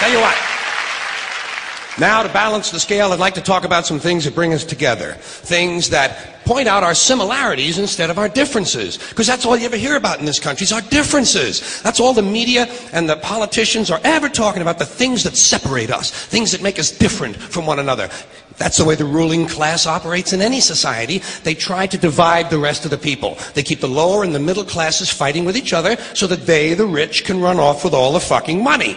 Tell you what. Now, to balance the scale, I'd like to talk about some things that bring us together. Things that point out our similarities instead of our differences. Because that's all you ever hear about in this country is our differences. That's all the media and the politicians are ever talking about, the things that separate us, things that make us different from one another. That's the way the ruling class operates in any society. They try to divide the rest of the people. They keep the lower and the middle classes fighting with each other so that they, the rich, can run off with all the fucking money.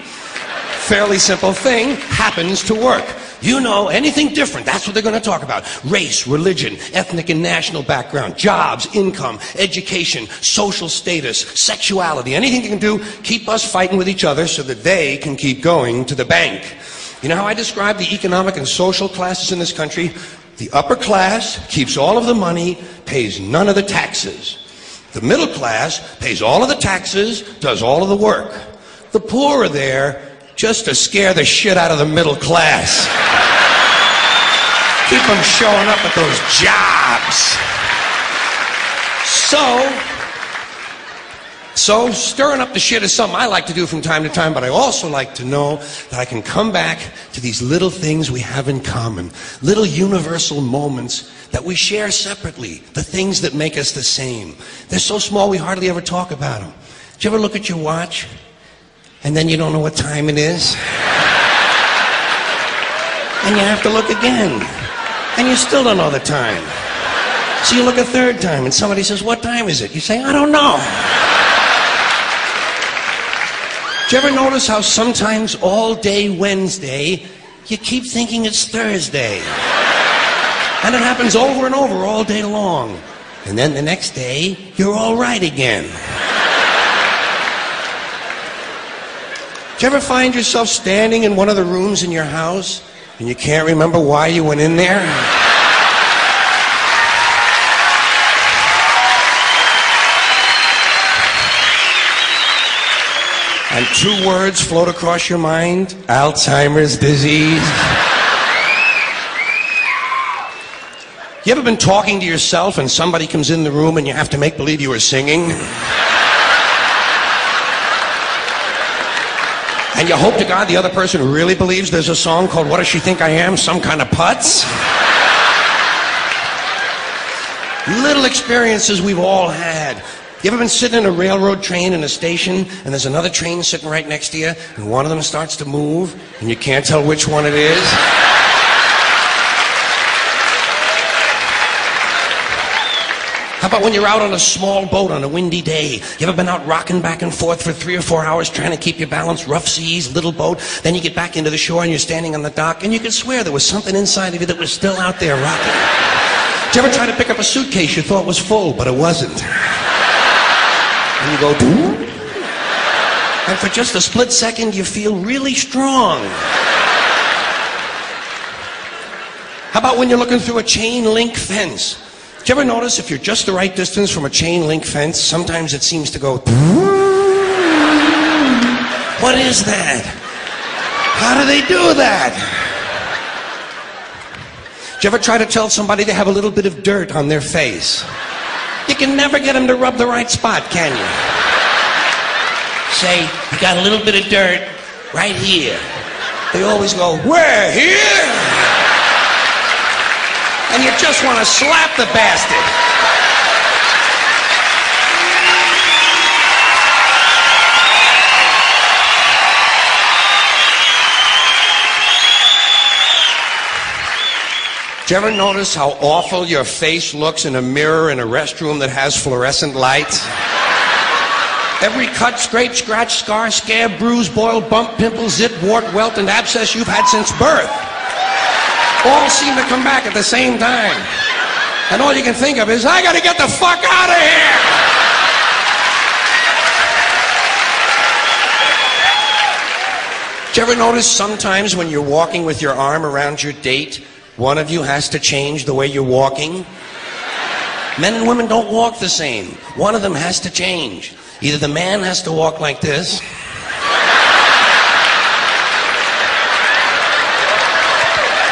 Fairly simple thing, happens to work. You know, anything different, that's what they're going to talk about. Race, religion, ethnic and national background, jobs, income, education, social status, sexuality, anything you can do, keep us fighting with each other so that they can keep going to the bank. You know how I describe the economic and social classes in this country? The upper class keeps all of the money, pays none of the taxes. The middle class pays all of the taxes, does all of the work. The poor are there just to scare the shit out of the middle class. Keep them showing up at those jobs. So stirring up the shit is something I like to do from time to time, but I also like to know that I can come back to these little things we have in common, little universal moments that we share separately, the things that make us the same. They're so small we hardly ever talk about them. Did you ever look at your watch? And then you don't know what time it is. And you have to look again. And you still don't know the time. So you look a third time and somebody says, "What time is it?" You say, "I don't know." Did you ever notice how sometimes all day Wednesday, you keep thinking it's Thursday? And it happens over and over all day long. And then the next day, you're all right again. Do you ever find yourself standing in one of the rooms in your house and you can't remember why you went in there? And two words float across your mind: Alzheimer's disease. You ever been talking to yourself and somebody comes in the room and you have to make believe you were singing? And you hope to God the other person really believes there's a song called "What Does She Think I Am? Some Kind of Putz?" Little experiences we've all had. You ever been sitting in a railroad train in a station and there's another train sitting right next to you and one of them starts to move and you can't tell which one it is? How about when you're out on a small boat on a windy day? You ever been out rocking back and forth for 3 or 4 hours trying to keep your balance? Rough seas, little boat. Then you get back into the shore and you're standing on the dock and you can swear there was something inside of you that was still out there rocking. Did you ever try to pick up a suitcase you thought was full, but it wasn't? And you go, "Doo?" And for just a split second, you feel really strong. How about when you're looking through a chain link fence? Did you ever notice if you're just the right distance from a chain link fence, sometimes it seems to go, "What is that? How do they do that?" Did you ever try to tell somebody they have a little bit of dirt on their face? You can never get them to rub the right spot, can you? Say, "You got a little bit of dirt right here." They always go, "Where? Here?" And you just want to slap the bastard. Do you ever notice how awful your face looks in a mirror in a restroom that has fluorescent lights? Every cut, scrape, scratch, scar, scab, bruise, boil, bump, pimple, zit, wart, welt, and abscess you've had since birth all seem to come back at the same time. And all you can think of is, "I gotta get the fuck out of here!" Do you ever notice sometimes when you're walking with your arm around your date, one of you has to change the way you're walking? Men and women don't walk the same. One of them has to change. Either the man has to walk like this,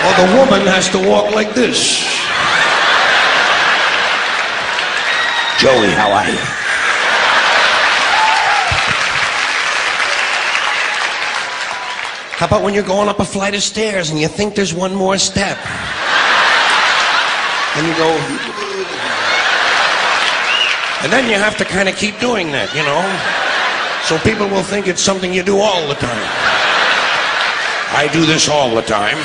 or the woman has to walk like this. "Joey, how are you?" How about when you're going up a flight of stairs and you think there's one more step? And you go... And then you have to kind of keep doing that, you know? So people will think it's something you do all the time. I do this all the time.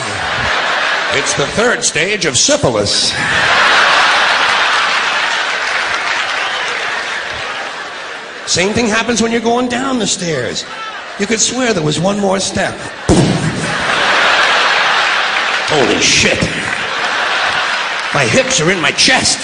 It's the third stage of syphilis. Same thing happens when you're going down the stairs. You could swear there was one more step. Holy shit. My hips are in my chest.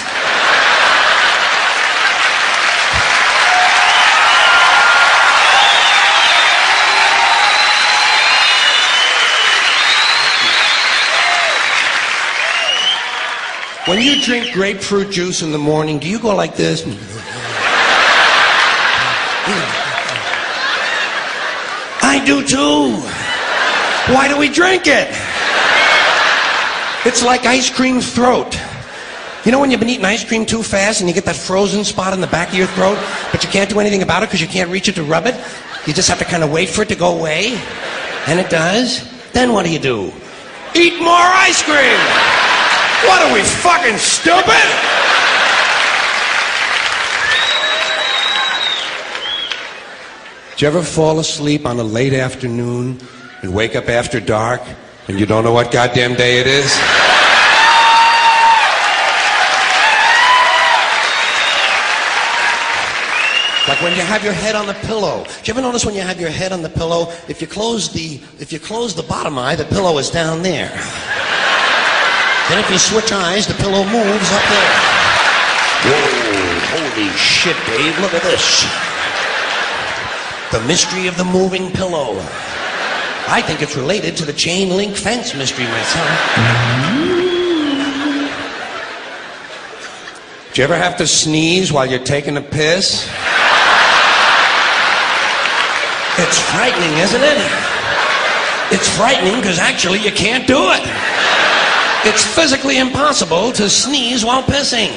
When you drink grapefruit juice in the morning, do you go like this? I do too. Why do we drink it? It's like ice cream throat. You know when you've been eating ice cream too fast and you get that frozen spot in the back of your throat, but you can't do anything about it because you can't reach it to rub it? You just have to kind of wait for it to go away. And it does. Then what do? Eat more ice cream! What are we, fucking stupid? Did you ever fall asleep on a late afternoon and wake up after dark and you don't know what goddamn day it is? Like when you have your head on the pillow. Do you ever notice when you have your head on the pillow, if you close the bottom eye, the pillow is down there. Then if you switch eyes, the pillow moves up there. Whoa, holy shit, Dave, look at this. The mystery of the moving pillow. I think it's related to the chain link fence mystery myself. Do you ever have to sneeze while you're taking a piss? It's frightening, isn't it? It's frightening because actually you can't do it. It's physically impossible to sneeze while pissing.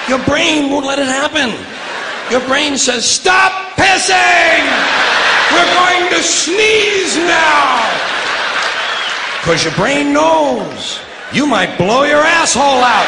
Your brain won't let it happen. Your brain says, stop pissing! We're going to sneeze now! Because your brain knows you might blow your asshole out.